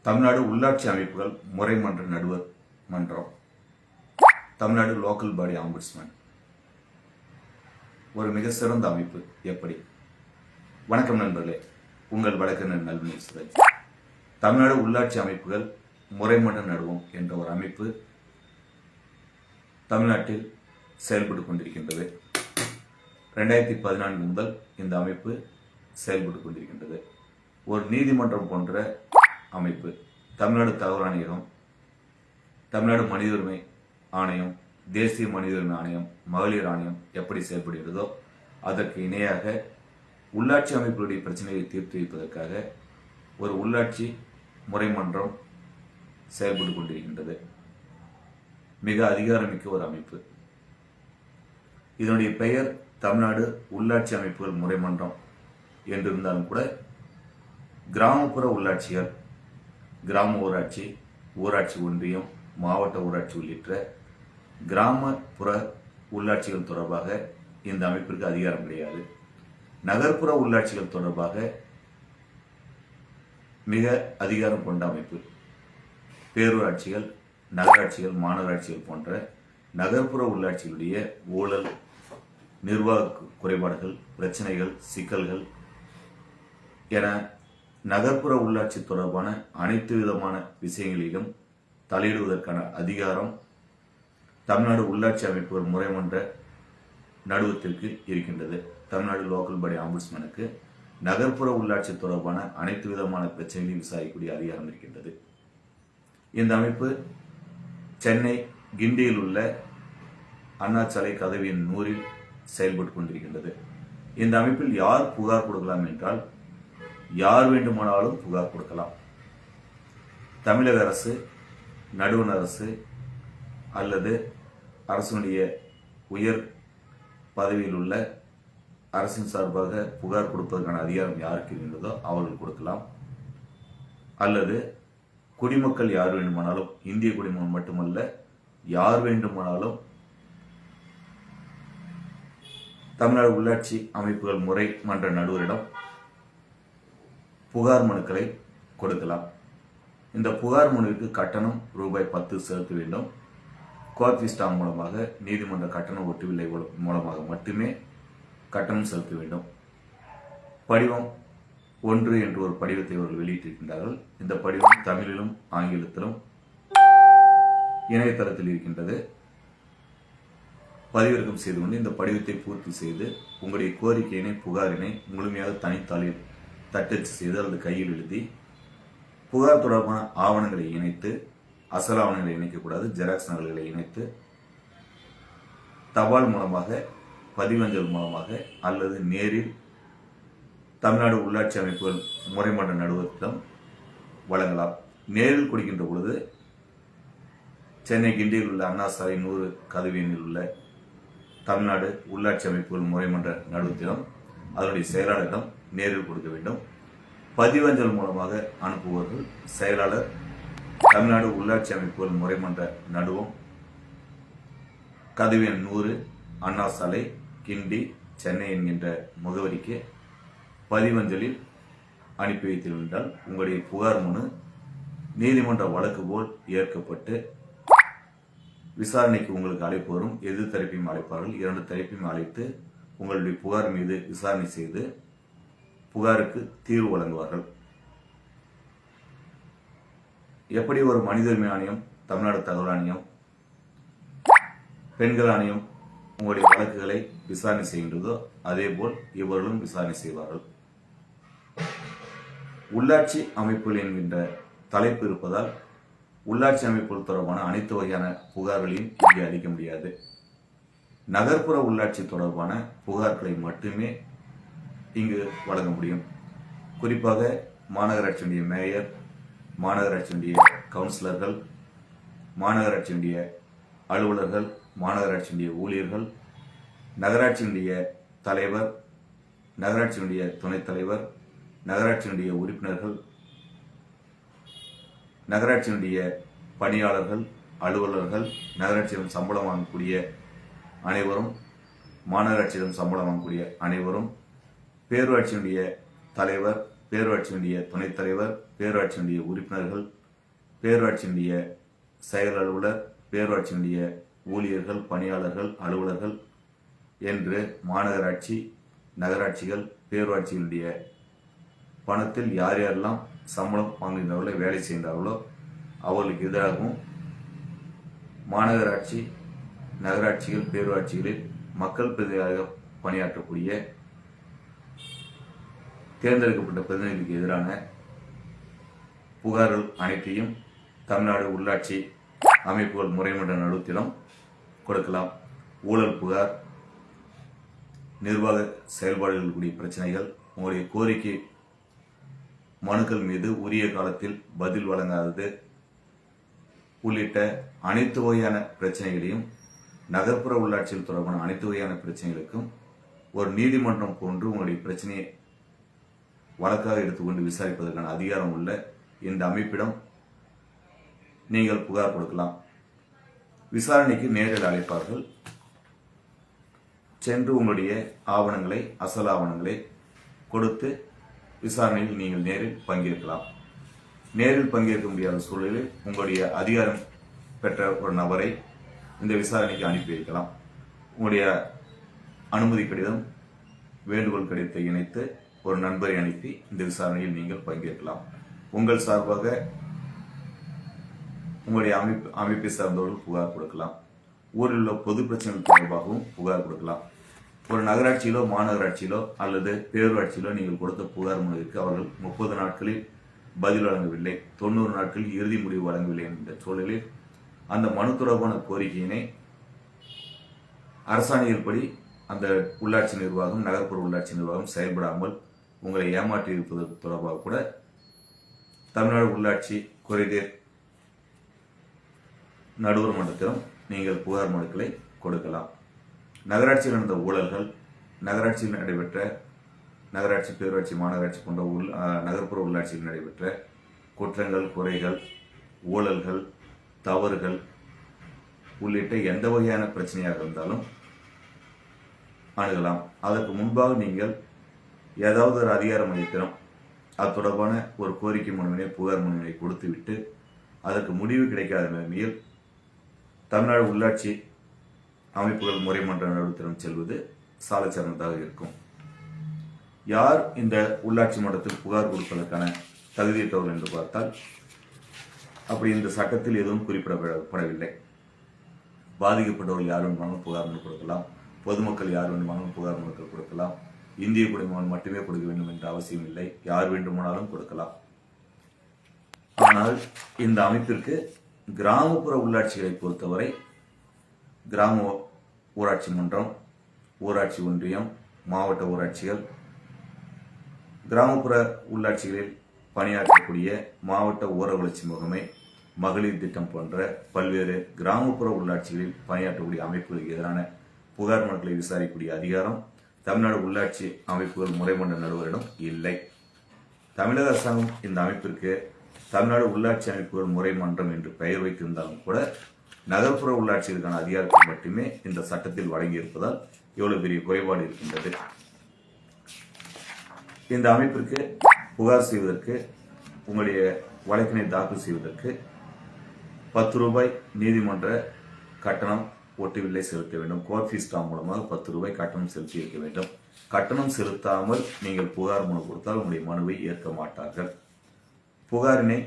தமிழ்நாடு உள்ளாட்சி அமைப்புகள் முறைமன்ற நடுவர் மன்றம், தமிழ்நாடு லோக்கல் பாடி ஆம்புட்ஸ்மேன் ஒரு மிக சிறந்த அமைப்பு. எப்படி? வணக்கம் நண்பர்களே, உங்கள் வழக்கறிஞர் நல்வினை சுரேஷ். தமிழ்நாடு உள்ளாட்சி அமைப்புகள் முறைமன்ற நடுவம் என்ற ஒரு அமைப்பு தமிழ்நாட்டில் செயல்பட்டு கொண்டிருக்கின்றது. 2014 முதல் இந்த அமைப்பு செயல்பட்டு கொண்டிருக்கின்றது. ஒரு நீதிமன்றம் போன்ற அமைப்பு. தமிழ்நாடு தகவல் ஆணையகம், தமிழ்நாடு மனித உரிமை ஆணையம், தேசிய மனித உரிமை ஆணையம், மகளிர் ஆணையம் எப்படி செயல்படுகிறதோ அதற்கு இணையாக உள்ளாட்சி அமைப்புகளுடைய பிரச்சனைகளை தீர்த்து வைப்பதற்காக ஒரு உள்ளாட்சி முறைமன்றம் செயல்பட்டு கொண்டிருக்கின்றது. மிக அதிகாரமிக்க ஒரு அமைப்பு. இதனுடைய பெயர் தமிழ்நாடு உள்ளாட்சி அமைப்புகள் முறைமன்றம் என்றிருந்தாலும் கூட கிராமப்புற உள்ளாட்சிகள், கிராம ஊராட்சி, ஊராட்சி ஒன்றியம், மாவட்ட ஊராட்சி உள்ளிட்ட கிராமப்புற உள்ளாட்சிகள் தொடர்பாக இந்த அமைப்பிற்கு அதிகாரம் கிடையாது. நகர்ப்புற உள்ளாட்சிகள் தொடர்பாக மிக அதிகாரம் கொண்ட அமைப்பு. பேரூராட்சிகள், நகராட்சிகள், மாநகராட்சிகள் போன்ற நகர்ப்புற உள்ளாட்சிகளுடைய ஊழல், நிர்வாக குறைபாடுகள், பிரச்சனைகள், சிக்கல்கள் என நகர்ப்புற உள்ளாட்சி தொடர்பான அனைத்து விதமான விஷயங்களிலும் தலையிடுவதற்கான அதிகாரம் தமிழ்நாடு உள்ளாட்சி அமைப்புகள் முறைமன்ற நடுவத்திற்கு இருக்கின்றது. தமிழ்நாடு லோக்கல் பாடி ஆம்புட்ஸ்மேனுக்கு நகர்ப்புற உள்ளாட்சி தொடர்பான அனைத்து விதமான பிரச்சனைகளையும் விசாரிக்கக்கூடிய அதிகாரம் இருக்கின்றது. இந்த அமைப்பு சென்னை கிண்டியில் உள்ள அண்ணா சாலை கதவு எண் 100 செயல்பட்டு கொண்டிருக்கின்றது. இந்த அமைப்பில் யார் புகார் கொடுக்கலாம் என்றால், யார் வேண்டுமானாலும் புகார் கொடுக்கலாம். தமிழக அரசு, நடுவண் அரசு அல்லது அரசுடைய உயர் பதவியில் உள்ள அரசின் சார்பாக புகார் கொடுப்பதற்கான அதிகாரம் யாருக்கு இருந்ததோ அவர்கள் கொடுக்கலாம். அல்லது குடிமக்கள் யார் வேண்டுமானாலும், இந்திய குடிமக்கள் மட்டுமல்ல, யார் வேண்டுமானாலும் தமிழ்நாடு உள்ளாட்சி அமைப்புகள் முறை மன்ற நடுவரிடம் புகார் மனுக்களை கொடுக்கலாம். இந்த புகார் மனுவிற்கு கட்டணம் ₹10 செலுத்த வேண்டும். கோர்ட் ஃபீஸ் ஸ்டாம்ப் மூலமாக, நீதிமன்ற கட்டண ஒட்டுவில்லை மூலமாக மட்டுமே கட்டணம் செலுத்த வேண்டும். படிவம் 1 என்று ஒரு படிவத்தை அவர்கள் வெளியிட்டிருக்கின்றார்கள். இந்த படிவம் தமிழிலும் ஆங்கிலத்திலும் இணையதளத்தில் இருக்கின்றது. பதிவிறக்கம் செய்து கொண்டு இந்த படிவத்தை பூர்த்தி செய்து உங்களுடைய கோரிக்கையினை, புகாரினை முழுமையாக தனித்தாளில் தட்டச்சு செய்து அல்லது கையில் எழுதி புகார் தொடர்பான ஆவணங்களை இணைத்து, அசல் ஆவணங்களை இணைக்கக்கூடாது, ஜெராக்ஸ் நகல்களை இணைத்து தபால் மூலமாக, பதிவஞ்சல் மூலமாக அல்லது நேரில் தமிழ்நாடு உள்ளாட்சி அமைப்புகள் முறைமன்ற நடுவரிடம் வழங்கலாம். நேரில் கொடுக்கின்ற பொழுது சென்னை கிண்டியில் உள்ள அண்ணா சாலை 100 கதவு எண்ணில் உள்ள தமிழ்நாடு உள்ளாட்சி அமைப்புகள் முறைமன்ற நடுவத்திடம், அதனுடைய செயலாளரிடம் நேரில் கொடுக்க வேண்டும். பதிவஞ்சல் மூலமாக அனுப்புபவர்கள் செயலாளர், தமிழ்நாடு உள்ளாட்சி அமைப்புகள் முறைமன்ற நடுவம், கதவு எண் 100, அண்ணா சாலை, கிண்டி, சென்னை என்கின்ற முகவரிக்கு பதிவஞ்சலில் அனுப்பி வைத்திருந்தால் உங்களுடைய புகார் மனு நீதிமன்ற வழக்கு போல் ஏற்கப்பட்டு விசாரணைக்கு உங்களுக்கு அழைப்பு வரும். எதிர் தரப்பையும் அழைப்பார்கள். 2 தரப்பையும் அழைத்து உங்களுடைய புகார் மீது விசாரணை செய்து புகாருக்கு தீர்வு வழங்குவார்கள். எப்படி ஒரு மனித உரிமை ஆணையம், தமிழ்நாடு தகவல் ஆணையம், பெண்கள் ஆணையம் உங்களுடைய வழக்குகளை விசாரணை செய்கின்றதோ அதேபோல் இவர்களும் விசாரணை செய்வார்கள். உள்ளாட்சி அமைப்புகள் என்கின்ற தலைப்பு இருப்பதால் உள்ளாட்சி அமைப்புகள் தொடர்பான அனைத்து வகையான புகார்களையும் இங்கே அளிக்க முடியாது. நகர்ப்புற உள்ளாட்சி தொடர்பான புகார்களை மட்டுமே இங்கு வழங்க முடியும். குறிப்பாக மாநகராட்சியுடைய மேயர், மாநகராட்சியுடைய கவுன்சிலர்கள், மாநகராட்சியுடைய அலுவலர்கள், மாநகராட்சியுடைய ஊழியர்கள், நகராட்சியுடைய தலைவர், நகராட்சியுடைய துணைத் தலைவர், நகராட்சியுடைய உறுப்பினர்கள், நகராட்சியினுடைய பணியாளர்கள், அலுவலர்கள், நகராட்சியிடம் சம்பளம் வாங்கக்கூடிய அனைவரும், மாநகராட்சியிடம் சம்பளம் வாங்கக்கூடிய அனைவரும், பேரூராட்சியினுடைய தலைவர், பேரூராட்சியினுடைய துணைத் தலைவர், பேரூராட்சியினுடைய உறுப்பினர்கள், பேரூராட்சியினுடைய செயல் அலுவலர், பேரூராட்சியினுடைய ஊழியர்கள், பணியாளர்கள், அலுவலர்கள் என்று மாநகராட்சி, நகராட்சிகள், பேரூராட்சியினுடைய பணத்தில் யார் யாரெல்லாம் சம்பளம் வாங்குகின்றவர்களோ, வேலை செய்கின்றார்களோ அவர்களுக்கு எதிராகவும் மாநகராட்சி, நகராட்சிகள், பேரூராட்சிகளில் மக்கள் பிரதிநிதியாக பணியாற்றக்கூடிய தேர்ந்தெடுக்கப்பட்ட பிரதிநிதிக்கு எதிரான புகார்கள் அனைத்தையும் தமிழ்நாடு உள்ளாட்சி அமைப்புகள் முறைமன்ற நடுத்தரம் கொடுக்கலாம். ஊழல் புகார், நிர்வாக செயல்பாடுகள் கூடிய பிரச்சனைகள், உங்களுடைய கோரிக்கை மனுக்கள் மீது உரிய காலத்தில் பதில் வழங்காதது உள்ளிட்ட அனைத்து வகையான பிரச்சனைகளையும், நகர்ப்புற உள்ளாட்சியில் தொடர்பான அனைத்து வகையான பிரச்சனைகளுக்கும் ஒரு நீதிமன்றம் போன்று உங்களுடைய பிரச்சனையை வழக்காக எடுத்துக்கொண்டு விசாரிப்பதற்கான அதிகாரம் உள்ள இந்த அமைப்பிடம் நீங்கள் புகார் கொடுக்கலாம். விசாரணைக்கு நேரில் அழைப்பார்கள். சென்று உங்களுடைய ஆவணங்களை, அசல் ஆவணங்களை கொடுத்து விசாரணையில் நீங்கள் நேரில் பங்கேற்கலாம். நேரில் பங்கேற்க முடியாத சூழலில் உங்களுடைய அதிகாரம் பெற்ற ஒரு நபரை இந்த விசாரணைக்கு அனுப்பி வைக்கலாம். உங்களுடைய அனுமதி கடிதம், வேண்டுகோள் கடிதத்தை இணைத்து ஒரு நண்பரை அனுப்பி இந்த விசாரணையில் நீங்கள் பங்கேற்கலாம். உங்கள் சார்பாக உங்களுடைய அமைப்பை சார்ந்தவர்கள் புகார் கொடுக்கலாம். ஊரில் உள்ள பொது பிரச்சனைகள் தொடர்பாகவும் புகார் கொடுக்கலாம். ஒரு நகராட்சியிலோ, மாநகராட்சியிலோ அல்லது பேரூராட்சியிலோ நீங்கள் கொடுத்த புகார் மனுவிற்கு அவர்கள் 30 நாட்களில் பதில் வழங்கவில்லை, 90 நாட்களில் இறுதி முடிவு வழங்கவில்லை என்ற சூழலில் அந்த மனு தொடர்பான கோரிக்கையினை அரசாணைகள் படி அந்த உள்ளாட்சி நிர்வாகம், நகர்ப்புற உள்ளாட்சி நிர்வாகம் செயல்படாமல் உங்களை ஏமாற்றி இருப்பது தொடர்பாக கூட தமிழ்நாடு உள்ளாட்சி குறைதீர் நடுவர் மன்றத்திலும் நீங்கள் புகார் மனுக்களை கொடுக்கலாம். நகராட்சியில் நடந்த ஊழல்கள், நகராட்சியில் நடைபெற்ற, நகராட்சி, பேரூராட்சி, மாநகராட்சி போன்ற நகர்ப்புற உள்ளாட்சியில் நடைபெற்ற குற்றங்கள், குறைகள், ஊழல்கள், தவறுகள் உள்ளிட்ட எந்த வகையான பிரச்சனையாக இருந்தாலும் அணுகலாம். அதற்கு முன்பாக நீங்கள் ஏதாவது ஒரு அதிகார மையத்திடம் அது தொடர்பான ஒரு கோரிக்கை மனுவினை, புகார் மனுவினை கொடுத்துவிட்டு அதற்கு முடிவு கிடைக்காத நிலைமையில் தமிழ்நாடு உள்ளாட்சி அமைப்புகள் முறைமன்ற நடுத்தரம் செல்வது சால சிறந்ததாக இருக்கும். யார் இந்த உள்ளாட்சி மன்றத்தில் புகார் கொடுப்பதற்கான தகுதியற்றவர்கள் என்று பார்த்தால், அப்படி இந்த சட்டத்தில் எதுவும் குறிப்பிடப்படவில்லை. பாதிக்கப்பட்டவர்கள் யார் வேண்டுமானாலும் புகார் மனு கொடுக்கலாம், பொதுமக்கள் யார் வேண்டுமானாலும் புகார் மனுக்கள் கொடுக்கலாம், இந்திய குடிமகன் மட்டுமே கொடுக்க வேண்டும் என்ற அவசியம் இல்லை, யார் வேண்டுமானாலும் கொடுக்கலாம். ஆனால் இந்த அமைப்பிற்கு கிராமப்புற உள்ளாட்சிகளை பொறுத்தவரை கிராம ஊராட்சி மன்றம், ஊராட்சி ஒன்றியம், மாவட்ட ஊராட்சிகள், கிராமப்புற உள்ளாட்சிகளில் பணியாற்றக்கூடிய மாவட்ட ஊர வளர்ச்சி முகமை, மகளிர் திட்டம் போன்ற பல்வேறு கிராமப்புற உள்ளாட்சிகளில் பணியாற்றக்கூடிய அமைப்புகளுக்கு எதிரான புகார் மனுக்களை விசாரிக்கக்கூடிய அதிகாரம் தமிழ்நாடு உள்ளாட்சி அமைப்புகள் முறைமன்ற நடுவரிடம் இல்லை. தமிழக அரசாங்கம் இந்த அமைப்பிற்கு தமிழ்நாடு உள்ளாட்சி அமைப்புகள் முறைமன்றம் என்று பெயர் வைத்திருந்தாலும் கூட நகர்ப்புற உள்ளாட்சிகளுக்கான அதிகாரத்தை மட்டுமே இந்த சட்டத்தில் வழங்கியிருப்பதால் இவ்வளவு பெரிய குறைபாடு இருக்கின்றது. இந்த அமைப்பிற்கு புகார் செய்வதற்கு, உங்களுடைய வழக்கினை தாக்கல் செய்வதற்கு 10 ரூபாய் நீதிமன்ற கட்டணம் ஒட்டுவில்லை செலுத்த வேண்டும். கோர்ட் ஃபீஸ் ஸ்டாம்ப் மூலமாக 10 ரூபாய் கட்டணம் செலுத்தி வைக்க வேண்டும். கட்டணம் செலுத்தாமல் நீங்கள் புகார் மனு கொடுத்தால் உங்களுடைய மனுவை ஏற்க மாட்டார்கள். புகாரினை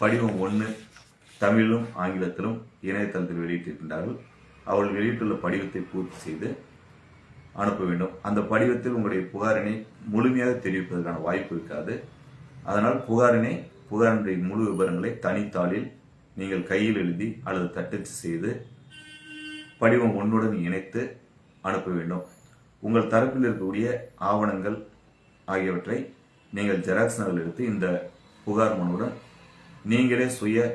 படிவம் 1 தமிழிலும் ஆங்கிலத்திலும் இணையதளத்தில் வெளியிட்டிருக்கின்றார்கள். அவர்கள் வெளியிட்டுள்ள படிவத்தை பூர்த்தி செய்து அனுப்ப வேண்டும். அந்த படிவத்தில் உங்களுடைய புகாரினை முழுமையாக தெரிவிப்பதற்கான வாய்ப்பு இருக்காது. அதனால் புகாரினுடைய முழு விவரங்களை தனித்தாளில் நீங்கள் கையில் எழுதி அல்லது தட்டச்சு செய்து படிவம் 1உடன் இணைத்து அனுப்ப வேண்டும். உங்கள் தரப்பில் இருக்கக்கூடிய ஆவணங்கள் ஆகியவற்றை நீங்கள் ஜெராக்ஸ் நகல் எடுத்து இந்த புகார் மனுவுடன் நீங்களே சுய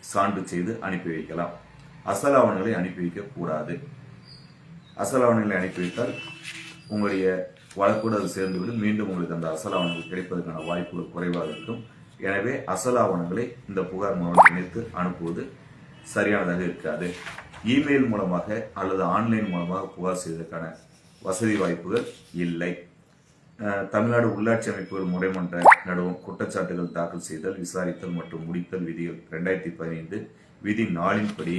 சான்று செய்து அனுப்பி வைக்கலாம். அசல் ஆவணங்களை அனுப்பி வைக்க கூடாது. அசல் ஆவணங்களை அனுப்பி வைத்தால் உங்களுடைய வழக்கோடு அது சேர்ந்துவிடும். மீண்டும் உங்களுக்கு அந்த அசல் ஆவணங்கள் கிடைப்பதற்கான வாய்ப்புகள் குறைவாக இருக்கும். எனவே அசல் ஆவணங்களை இந்த புகார் மனுவுடன் இணைத்து அனுப்புவது சரியானதாக இருக்காது. இமெயில் மூலமாக அல்லது ஆன்லைன் மூலமாக புகார் செய்வதற்கான வசதி வாய்ப்புகள் இல்லை. தமிழ்நாடு உள்ளாட்சி அமைப்புகள் முறைமன்ற நடுவம் குற்றச்சாட்டுகள் தாக்கல் செய்தல், விசாரித்தல் மற்றும் முடித்தல் விதிகள் 2015 விதி 4 படி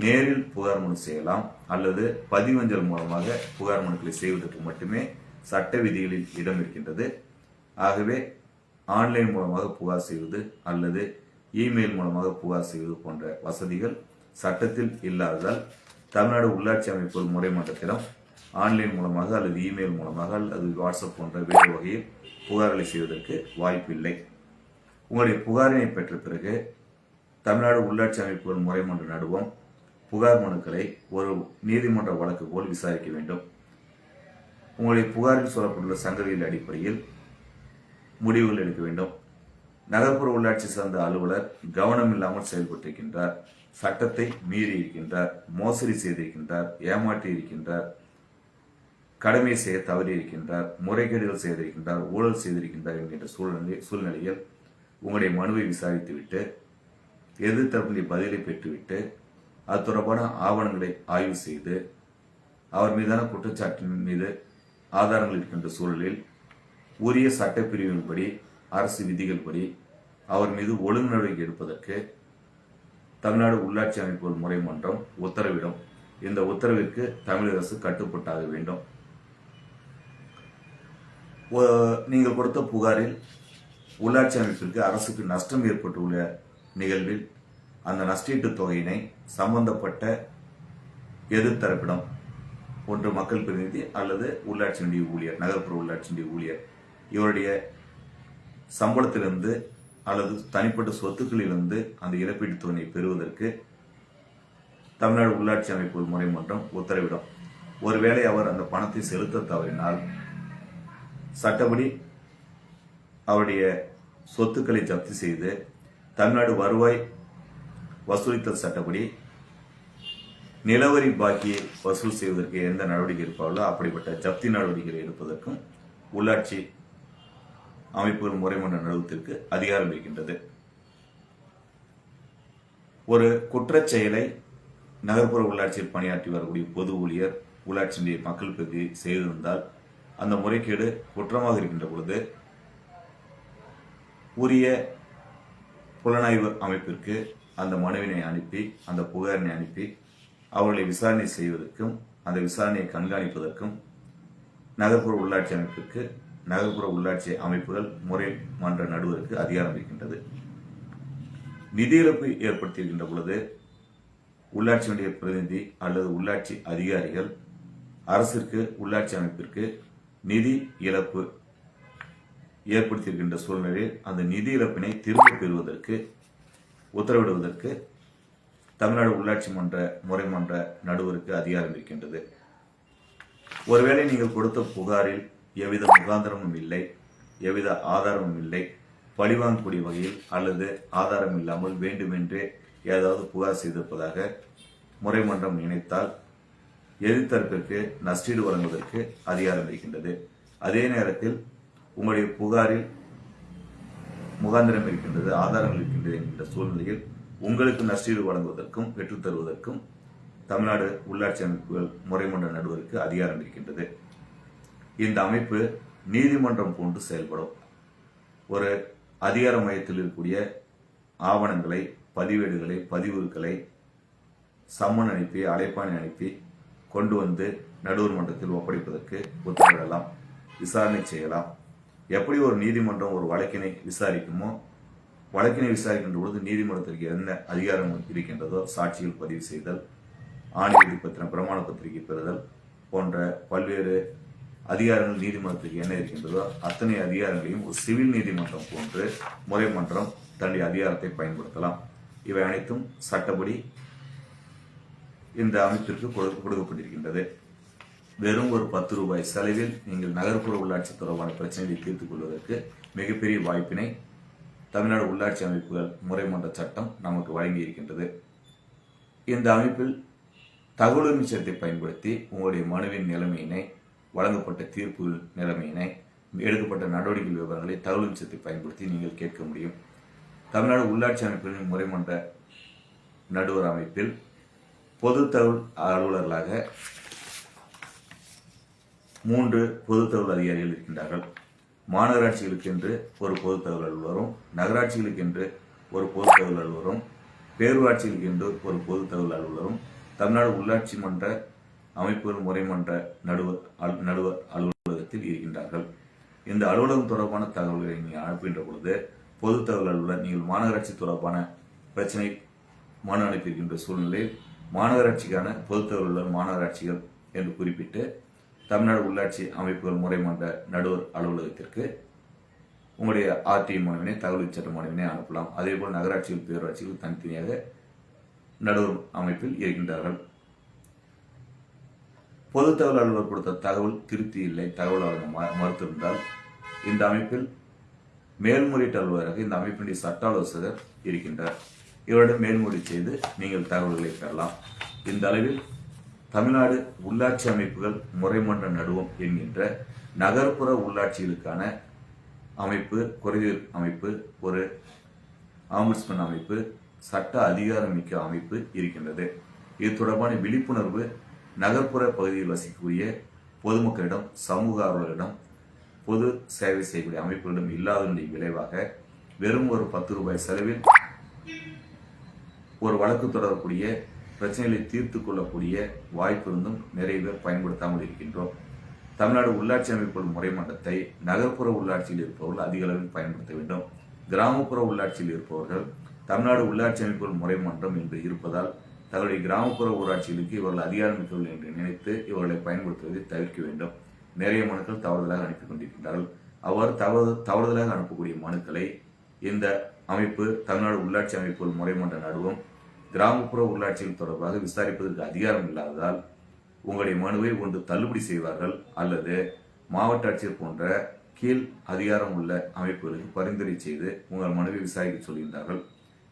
நேரில் புகார் மனு செய்யலாம் அல்லது பதிவஞ்சல் மூலமாக புகார் மனுக்களை செய்வதற்கு மட்டுமே சட்ட விதிகளில் இடம் இருக்கின்றது. ஆகவே ஆன்லைன் மூலமாக புகார் செய்வது அல்லது இமெயில் மூலமாக புகார் செய்வது போன்ற வசதிகள் சட்டத்தில் இல்லாததால் தமிழ்நாடு உள்ளாட்சி அமைப்புகள் முறைமன்றத்திடம் ஆன்லைன் மூலமாக அல்லது இமெயில் மூலமாக அல்லது வாட்ஸ்அப் போன்ற வேறு வகையில் புகார்களை செய்வதற்கு வாய்ப்பில்லை. உங்களுடைய புகாரினை பெற்ற பிறகு தமிழ்நாடு உள்ளாட்சி அமைப்புகள் முறைமன்ற நடுவம் புகார் மனுக்களை ஒரு நீதிமன்ற வழக்கு போல் விசாரிக்க வேண்டும். உங்களுடைய புகாரில் சொல்லப்பட்டுள்ள சங்கதியின் அடிப்படையில் முடிவுகள் எடுக்க வேண்டும். நகர்ப்புற உள்ளாட்சி சார்ந்த அலுவலர் கவனம் இல்லாமல் செயல்பட்டிருக்கின்றார், சட்டத்தை மீறி இருக்கின்றார், மோசடி செய்திருக்கின்றார், ஏமாற்றி இருக்கின்றார், கடமை செய்ய தவறி இருக்கின்றார், முறைகேடுகள் செய்திருக்கின்றார், ஊழல் செய்திருக்கின்றார் என்கின்ற சூழ்நிலையில் உங்களுடைய மனுவை விசாரித்துவிட்டு எதிர்த்தரப்பினுடைய பதிலை பெற்றுவிட்டு அது தொடர்பான ஆவணங்களை ஆய்வு செய்து அவர் மீதான குற்றச்சாட்டின் மீது ஆதாரங்கள் இருக்கின்ற சூழலில் உரிய சட்டப்பிரிவின்படி அரசு விதிகள் படி அவர் மீது ஒழுங்கு நடவடிக்கை எடுப்பதற்கு தமிழ்நாடு உள்ளாட்சி அமைப்புகள் முறைமன்றம் உத்தரவிடும். இந்த உத்தரவிற்கு தமிழக அரசு கட்டுப்பட்டாக வேண்டும். நீங்கள் கொடுத்த புகாரில் உள்ளாட்சி அமைப்பிற்கு அரசுக்கு நஷ்டம் ஏற்பட்டுள்ள நிகழ்வில் அந்த நஷ்டீட்டு தொகையினை சம்பந்தப்பட்ட எதிர்த்தரப்பிடம் ஒன்று மக்கள் பிரதிநிதி அல்லது உள்ளாட்சி நிதி ஊழியர், நகர்ப்புற உள்ளாட்சி நிதி ஊழியர் இவருடைய சம்பளத்திலிருந்து அல்லது தனிப்பட்ட சொத்துக்களிலிருந்து அந்த இழப்பீட்டு தொகையை பெறுவதற்கு தமிழ்நாடு உள்ளாட்சி அமைப்புகள் முறைமன்றம் உத்தரவிடும். ஒருவேளை அவர் அந்த பணத்தை செலுத்த தவறினால் சட்டப்படி அவருடைய சொத்துக்களை ஜப்தி செய்து தமிழ்நாடு வருவாய் வசூலித்தல் சட்டப்படி நிலவரி பாக்கியை வசூல் செய்வதற்கு எந்த நடவடிக்கை இருப்பார்களோ அப்படிப்பட்ட ஜப்தி நடவடிக்கைகளை எடுப்பதற்கும் உள்ளாட்சி அமைப்புகள் முறைமன்ற நடுவத்திற்கு அதிகாரம் இருக்கின்றது. ஒரு குற்றச் செயலை நகர்ப்புற உள்ளாட்சியில் பணியாற்றி வரக்கூடிய பொது ஊழியர் உள்ளாட்சி மக்கள் பிரதி செய்திருந்தால் அந்த முறைகேடு குற்றமாக இருக்கின்ற பொழுது உரிய புலனாய்வு அமைப்பிற்கு அந்த மனுவினை அனுப்பி அந்த புகாரினை அனுப்பி அவர்களை விசாரணை செய்வதற்கும் அந்த விசாரணையை கண்காணிப்பதற்கும் நகர்ப்புற உள்ளாட்சி அமைப்பிற்கு நகர்ப்புற உள்ளாட்சி அமைப்புகள் முறைமன்ற நடுவருக்கு அதிகாரம் இருக்கின்றது. நிதி இழப்பு ஏற்படுத்தியிருக்கின்ற பொழுது உள்ளாட்சியுடைய பிரதிநிதி அல்லது உள்ளாட்சி அதிகாரிகள் அரசிற்கு உள்ளாட்சி அமைப்பிற்கு நிதி இழப்பு ஏற்படுத்தியிருக்கின்ற சூழ்நிலையில் அந்த நிதி இழப்பினை திரும்ப பெறுவதற்கு உத்தரவிடுவதற்கு தமிழ்நாடு உள்ளாட்சி மன்ற முறைமன்ற நடுவருக்கு அதிகாரம் இருக்கின்றது. ஒருவேளை நீங்கள் கொடுத்த புகாரில் எவ்வித முகாந்திரமும் இல்லை, எவ்வித ஆதாரமும் இல்லை, பழிவாங்கக்கூடிய வகையில் அல்லது ஆதாரம் இல்லாமல் வேண்டுமென்றே ஏதாவது புகார் செய்திருப்பதாக முறைமன்றம் நினைத்தால் எதிர்த்தரப்பிற்கு நஷ்டீடு வழங்குவதற்கு அதிகாரம் இருக்கின்றது. அதே நேரத்தில் உங்களுடைய புகாரில் முகாந்திரம் இருக்கின்றது, ஆதாரங்கள் இருக்கின்றது என்கின்ற சூழ்நிலையில் உங்களுக்கு நஷ்டீடு வழங்குவதற்கும் பெற்றுத்தருவதற்கும் தமிழ்நாடு உள்ளாட்சி அமைப்புகள் முறைமன்ற நடுவருக்கு அதிகாரம் இருக்கின்றது. இந்த அமைப்பு நீதிமன்றம் போன்று செயல்படும். ஒரு அதிகார மையத்தில் இருக்கக்கூடிய ஆவணங்களை, பதிவேடுகளை, பதிவுகளை சம்மன் அனுப்பி அழைப்பானை அனுப்பி கொண்டு வந்து நடுவர் மன்றத்தில் ஒப்படைப்பதற்கு உத்தரவிடலாம், விசாரணை செய்யலாம். எப்படி ஒரு நீதிமன்றம் ஒரு வழக்கினை விசாரிக்குமோ, வழக்கினை விசாரிக்கின்ற பொழுது நீதிமன்றத்திற்கு என்ன அதிகாரம் இருக்கின்றதோ, சாட்சிகள் பதிவு செய்தல், ஆணையதி பத்திரம், பிரமாண பத்திரிகை பெறுதல் போன்ற பல்வேறு அதிகாரங்கள் நீதிமன்றத்திற்கு என்ன இருக்கின்றதோ அத்தனை அதிகாரங்களையும் ஒரு சிவில் நீதிமன்றம் போன்று முறைமன்றம் தன்னுடைய அதிகாரத்தை பயன்படுத்தலாம். இவை அனைத்தும் சட்டப்படி இந்த அமைப்பிற்கு கொடுக்கப்பட்டிருக்கின்றது. வெறும் ஒரு 10 ரூபாய் செலவில் நீங்கள் நகர்ப்புற உள்ளாட்சி தொடர்பான பிரச்சனைகளை தீர்த்துக் கொள்வதற்கு மிகப்பெரிய வாய்ப்பினை தமிழ்நாடு உள்ளாட்சி அமைப்புகள் முறைமன்ற சட்டம் நமக்கு வழங்கி இருக்கின்றது. இந்த அமைப்பில் தகவல் நிச்சயத்தை பயன்படுத்தி உங்களுடைய மனுவின் நிலைமையினை, வழங்கப்பட்ட தீர்ப்பு நிலைமையினை, எடுக்கப்பட்ட நடவடிக்கை விவரங்களை தகவல் நிச்சயத்தை பயன்படுத்தி நீங்கள் கேட்க முடியும். தமிழ்நாடு உள்ளாட்சி அமைப்புகளின் முறைமன்ற நடுவர் அமைப்பில் பொது தகவல் அலுவலர்களாக 3 பொது தகவல் அதிகாரிகள் இருக்கின்றார்கள். மாநகராட்சிகளுக்கு என்று ஒரு பொது தகவல் அலுவலரும், நகராட்சிகளுக்கு என்று ஒரு பொது தகவல் அலுவலரும், பேரூராட்சிகளுக்கு என்று ஒரு பொது தகவல் அலுவலரும், தமிழ்நாடு உள்ளாட்சி மன்ற அமைப்புகள் முறைமன்ற நடுவர் அலுவலகத்தில் இருக்கின்றார்கள். இந்த அலுவலகம் தொடர்பான தகவல்களை நீங்கள் அனுப்புகின்ற பொழுது பொது தகவல் அலுவலர் நீங்கள் மாநகராட்சி தொடர்பான பிரச்சனை மனு அனுப்பியிருக்கின்ற சூழ்நிலையில் மாநகராட்சிக்கான பொது தகவல் அலுவலர் மாநகராட்சிகள் என்று குறிப்பிட்டு தமிழ்நாடு உள்ளாட்சி அமைப்புகள் முறைமன்ற நடுவர் அலுவலகத்திற்கு உங்களுடைய ஆர்டி மனுவினை தகவல் சட்ட மனுவினை அனுப்பலாம். அதேபோல் நகராட்சிகள் பேரூராட்சிகள் தனித்தனியாக நடுவர் அமைப்பில் இருக்கின்றார்கள். பொது தகவல் அலுவலர் கொடுத்த தகவல் திருப்தி இல்லை, தகவல் வழங்க மறுத்திருந்தால் இந்த அமைப்பில் மேல்முறையீட்டு அலுவலராக இந்த அமைப்பினுடைய சட்ட ஆலோசகர் இருக்கின்றார். இவரிடம் மேல்முறை செய்து நீங்கள் தகவல்களை பெறலாம். இந்த அளவில் தமிழ்நாடு உள்ளாட்சி அமைப்புகள் முறைமன்ற நடுவம் என்கின்ற நகர்ப்புற உள்ளாட்சிகளுக்கான அமைப்பு, குறைதீர் அமைப்பு, ஒரு ஆம்புட்ஸ்மேன் அமைப்பு, சட்ட அதிகாரமிக்க அமைப்பு இருக்கின்றது. இது தொடர்பான விழிப்புணர்வு நகர்ப்புற பகுதியில் வசிக்கக்கூடிய பொதுமக்களிடம், சமூக ஆர்வலர்களிடம், பொது சேவை செய்யக்கூடிய அமைப்புகளிடம் இல்லாதனுடைய விளைவாக வெறும் ஒரு 10 ரூபாய் செலவில் ஒரு வழக்கு தொடரக்கூடிய பிரச்சனைகளை தீர்த்து கொள்ளக்கூடிய வாய்ப்பு இருந்தும் நிறைய பேர் பயன்படுத்தாமல் இருக்கின்றோம். தமிழ்நாடு உள்ளாட்சி அமைப்புகள் முறைமன்றத்தை நகர்ப்புற உள்ளாட்சியில் இருப்பவர்கள் அதிக அளவில் பயன்படுத்த வேண்டும். கிராமப்புற உள்ளாட்சியில் இருப்பவர்கள் தமிழ்நாடு உள்ளாட்சி அமைப்புகள் முறைமன்றம் என்று இருப்பதால் தங்களுடைய கிராமப்புற ஊராட்சிகளுக்கு இவர்கள் அதிகாரமிக்கவில்லை என்று நினைத்து இவர்களை பயன்படுத்துவதை தவிர்க்க வேண்டும். நிறைய மனுக்கள் தவறுதலாக அனுப்பி கொண்டிருக்கின்றார்கள். அவ்வாறு தவறுதலாக அனுப்பக்கூடிய மனுக்களை இந்த அமைப்பு தமிழ்நாடு உள்ளாட்சி அமைப்புகள் முறைமன்ற நடுவம் கிராமப்புற உள்ளாட்சிகள் தொடர்பாக விசாரிப்பதற்கு அதிகாரம் இல்லாததால் உங்களுடைய மனுவை ஒன்று தள்ளுபடி செய்வார்கள் அல்லது மாவட்ட ஆட்சியர் போன்ற கீழ் அதிகாரம் உள்ள அமைப்புகளுக்கு பரிந்துரை செய்து உங்கள் மனுவை விசாரிக்க சொல்கின்றார்கள்.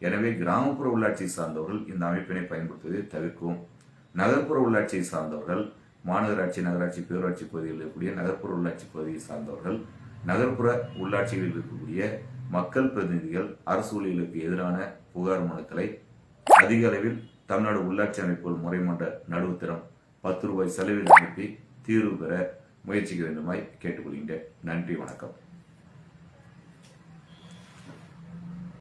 எனவே கிராமப்புற உள்ளாட்சியை சார்ந்தவர்கள் இந்த அமைப்பினை பயன்படுத்துவதை தவிர்க்கவும். நகர்ப்புற உள்ளாட்சியை சார்ந்தவர்கள் மாநகராட்சி, நகராட்சி, பேரூராட்சி பகுதிகளில் இருக்கக்கூடிய நகர்ப்புற உள்ளாட்சி பகுதியை சார்ந்தவர்கள் நகர்ப்புற உள்ளாட்சிகளில் இருக்கக்கூடிய மக்கள் பிரதிநிதிகள் அரசு ஊழியர்களுக்கு எதிரான புகார் மனுக்களை அதிக அளவில் தமிழ்நாடு உள்ளாட்சி அமைப்புகள் முறைமன்ற நடுவுத்திறம் 10 ரூபாய் செலவில் அனுப்பி தீர்வு பெற முயற்சிக்க வேண்டுமாய் கேட்டுக்கொள்கின்றேன். நன்றி, வணக்கம்.